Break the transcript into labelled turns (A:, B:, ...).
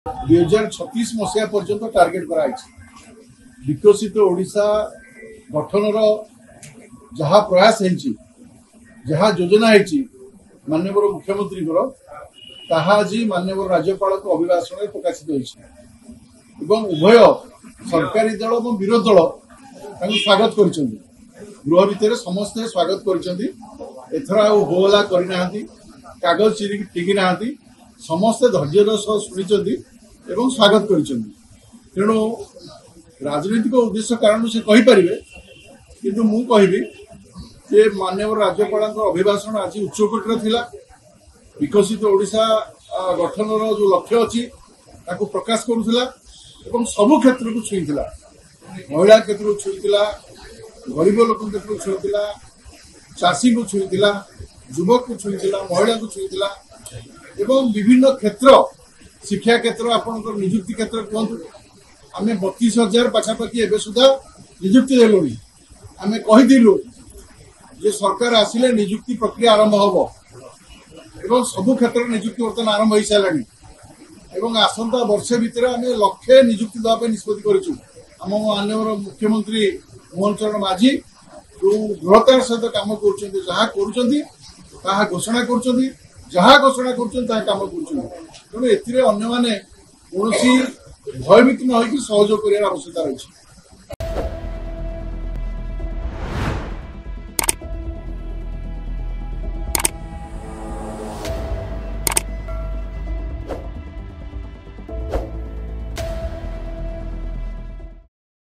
A: 2036 मसीहा पर्यंत टार्गेट कराई विकसित ओडिशा गठन जहाँ प्रयास जहाँ योजना माननीय मुख्यमंत्री आज माननीय राज्यपाल अभिभाषण प्रकाशित होती उभय सरकारी दल और विरोधी दल स्वागत कर गृह भितर समस्ते स्वागत कर होला करना कागज चिरिक टिकी ना समस्ते धैर्यर सह शुणी स्वागत कर तेणु राजनीतिक उद्देश्य कारण से कहीपर किंतु मु कहबी जे माननीय राज्यपाल अभिभाषण आज उच्चकोटीर थिला विकसित ओडिशा गठन जो लक्ष्य अच्छी प्रकाश करुला सबु क्षेत्र को छुईला महिला क्षेत्र को छुईला गरीब लोक क्षेत्र को छुईला चाषी को छुईला युवक को छुईला महिला को छुईला एवं विभिन्न क्षेत्र शिक्षा क्षेत्र आपण निजुक्ति क्षेत्र कहतु आम 32,000 पाखापाखि एवं सुधा निजुक्ति देलु आम कहीलु जे सरकार आसिले निजुक्ति प्रक्रिया आरंभ हम एवं सबु क्षेत्र निजुक्ति बर्तमान आरंभ हो सारे आसंता वर्षे भितर आम लक्षे निजुक्ति देवाई निष्पत्ति करूँ आम माननीय मुख्यमंत्री मोहन चरण माझी जो दृढ़तार सहित कम कर घोषणा कर जहाँ घोषणा कम कर तेणु ए भयभीत न हो सहयोग कर आवश्यकता रही।